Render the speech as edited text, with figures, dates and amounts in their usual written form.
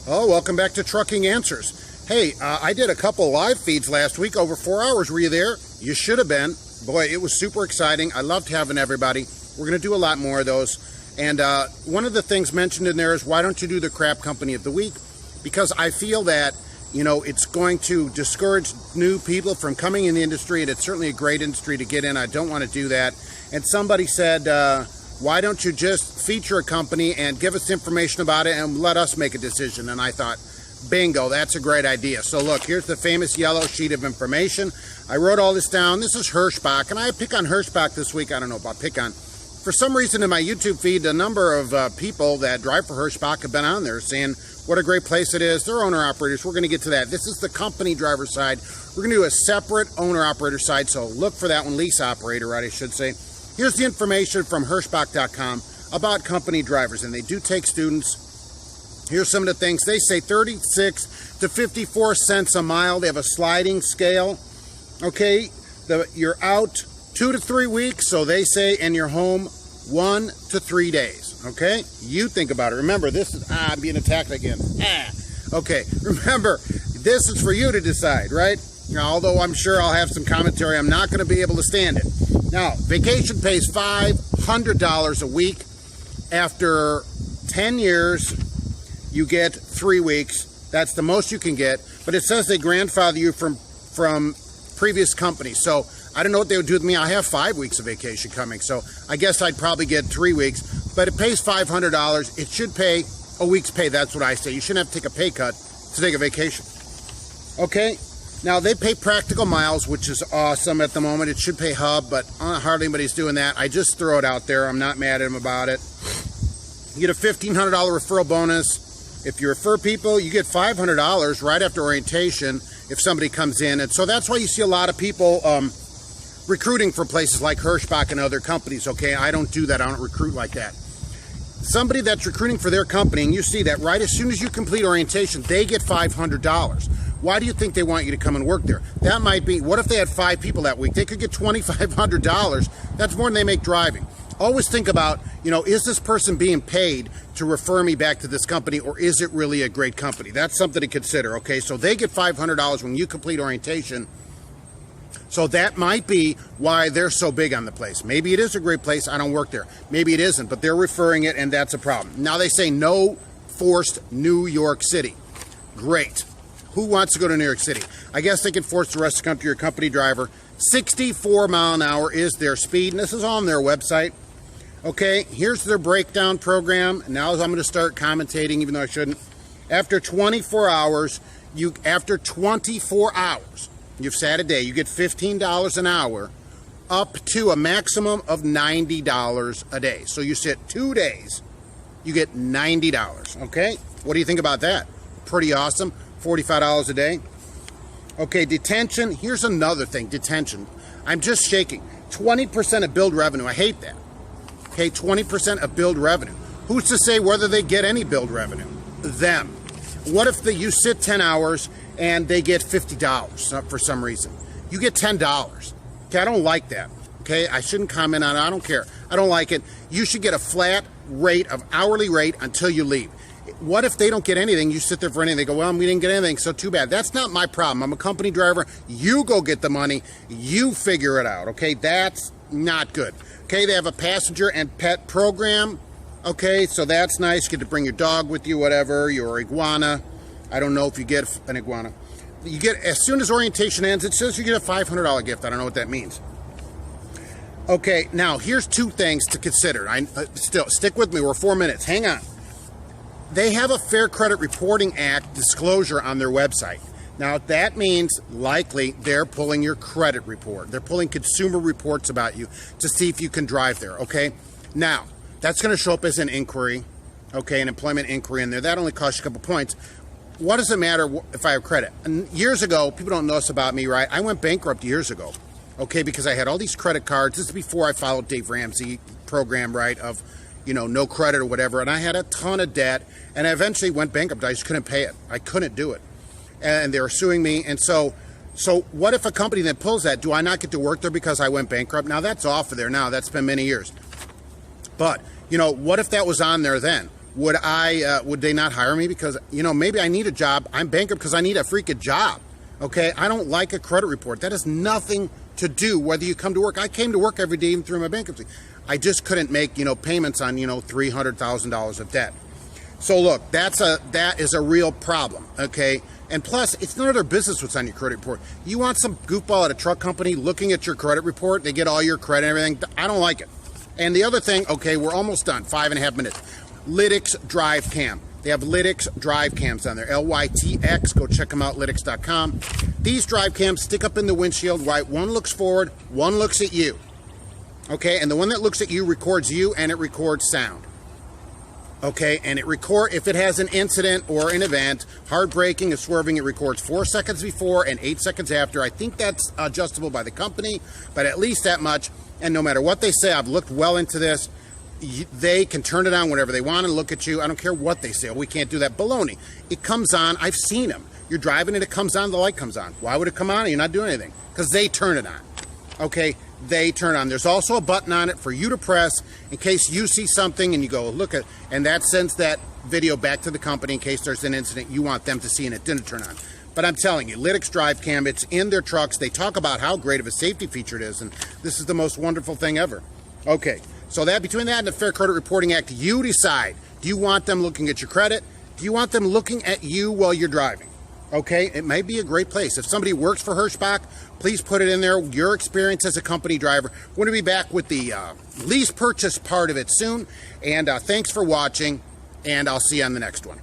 Oh, welcome back to Trucking Answers. Hey, I did a couple live feeds last week, over 4 hours. Were you there? You should have been. Boy, it was super exciting. I loved having everybody. We're going to do a lot more of those. And one of the things mentioned in there is, why don't you do the crap company of the week? Because I feel that, it's going to discourage new people from coming in the industry, and it's certainly a great industry to get in. I don't want to do that. And somebody said, why don't you just feature a company and give us information about it and let us make a decision? And I thought, bingo, that's a great idea. So look, here's the famous yellow sheet of information. I wrote all this down. This is Hirschbach, and I pick on Hirschbach this week. I don't know about pick on. For some reason in my YouTube feed, a number of people that drive for Hirschbach have been on there saying what a great place it is. They're owner-operators. We're going to get to that. This is the company driver side. We're going to do a separate owner-operator side, so look for that one, lease operator, right, I should say. Here's the information from Hirschbach.com about company drivers, and they do take students. Here's some of the things. They say 36 to 54 cents a mile. They have a sliding scale. Okay, you're out 2 to 3 weeks, so they say, and you're home 1 to 3 days. Okay, you think about it. Remember, this is, I'm being attacked again. Okay, remember, this is for you to decide, right? Although I'm sure I'll have some commentary, I'm not going to be able to stand it. Now, vacation pays $500 a week. After 10 years, you get 3 weeks. That's the most you can get. But it says they grandfather you from previous companies. So I don't know what they would do with me. I have 5 weeks of vacation coming. So I guess I'd probably get 3 weeks. But it pays $500. It should pay a week's pay. That's what I say. You shouldn't have to take a pay cut to take a vacation. Okay? Now, they pay practical miles, which is awesome at the moment. It should pay hub, but hardly anybody's doing that. I just throw it out there. I'm not mad at them about it. You get a $1,500 referral bonus. If you refer people, you get $500 right after orientation if somebody comes in. And so that's why you see a lot of people recruiting for places like Hirschbach and other companies, okay? I don't do that. I don't recruit like that. Somebody that's recruiting for their company, and you see that right as soon as you complete orientation, they get $500. Why do you think they want you to come and work there? That might be, what if they had 5 people that week? They could get $2,500. That's more than they make driving. Always think about, is this person being paid to refer me back to this company, or is it really a great company? That's something to consider, okay? So they get $500 when you complete orientation. So that might be why they're so big on the place. Maybe it is a great place. I don't work there. Maybe it isn't, but they're referring it, and that's a problem. Now they say no forced New York City. Great. Who wants to go to New York City? I guess they can force the rest of the country. Your company driver. 64 mile an hour is their speed, and this is on their website. Okay, here's their breakdown program. Now I'm going to start commentating, even though I shouldn't. After 24 hours, you've sat a day, you get $15 an hour, up to a maximum of $90 a day. So you sit 2 days, you get $90. Okay, what do you think about that? Pretty awesome. $45 a day. Okay, detention. Here's another thing, detention. I'm just shaking. 20% of billed revenue. I hate that. Okay, 20% of billed revenue. Who's to say whether they get any billed revenue? Them. What if you sit 10 hours and they get $50 for some reason? You get $10. Okay, I don't like that. Okay, I shouldn't comment on it. I don't care. I don't like it. You should get a flat rate of hourly rate until you leave. What if they don't get anything? You sit there for anything. They go, well, we didn't get anything, so too bad. That's not my problem. I'm a company driver. You go get the money. You figure it out, okay? That's not good. Okay, they have a passenger and pet program. Okay, so that's nice. You get to bring your dog with you, whatever, your iguana. I don't know if you get an iguana. You get, as soon as orientation ends, it says you get a $500 gift. I don't know what that means. Okay, now here's 2 things to consider. Still, stick with me. We're 4 minutes. Hang on. They have a Fair Credit Reporting Act disclosure on their website. Now, that means likely they're pulling your credit report. They're pulling consumer reports about you to see if you can drive there, okay? Now, that's going to show up as an inquiry, okay, an employment inquiry in there. That only costs you a couple points. What does it matter if I have credit? And years ago, people don't know this about me, right? I went bankrupt years ago, okay, because I had all these credit cards. This is before I followed Dave Ramsey program, right, of no credit or whatever, and I had a ton of debt, and I eventually went bankrupt. I just couldn't pay it. I couldn't do it, and they were suing me. And so what if a company that pulls that, do I not get to work there because I went bankrupt? Now, that's off of there now. That's been many years. But, what if that was on there then? would they not hire me because, maybe I need a job. I'm bankrupt because I need a freaking job. Okay, I don't like a credit report. That has nothing to do whether you come to work. I came to work every day even through my bankruptcy. I just couldn't make, payments on, $300,000 of debt. So look, that is a real problem, okay? And plus, it's none of their business what's on your credit report. You want some goofball at a truck company looking at your credit report, they get all your credit and everything. I don't like it. And the other thing, okay, we're almost done, 5.5 minutes. Lytx Drive Cam. They have Lytx Drive Cams on there, Lytx. Go check them out, lytx.com. These drive cams stick up in the windshield, right? One looks forward, one looks at you. Okay, and the one that looks at you records you and it records sound. Okay, and if it has an incident or an event, hard braking or swerving, it records 4 seconds before and 8 seconds after. I think that's adjustable by the company, but at least that much. And no matter what they say, I've looked well into this. They can turn it on whenever they want and look at you. I don't care what they say. Oh, we can't do that. Baloney. It comes on. I've seen them. You're driving and it comes on. The light comes on. Why would it come on? You're not doing anything because they turn it on. Okay, they turn on. There's also a button on it for you to press in case you see something and you go look at, and that sends that video back to the company in case there's an incident you want them to see and it didn't turn on. But I'm telling you, Lytx Drive Cam, it's in their trucks. They talk about how great of a safety feature it is, and this is the most wonderful thing ever. Okay, so between that and the Fair Credit Reporting Act, you decide. Do you want them looking at your credit? Do you want them looking at you while you're driving? Okay, it may be a great place. If somebody works for Hirschbach, please put it in there. Your experience as a company driver. We're going to be back with the lease purchase part of it soon. And thanks for watching, and I'll see you on the next one.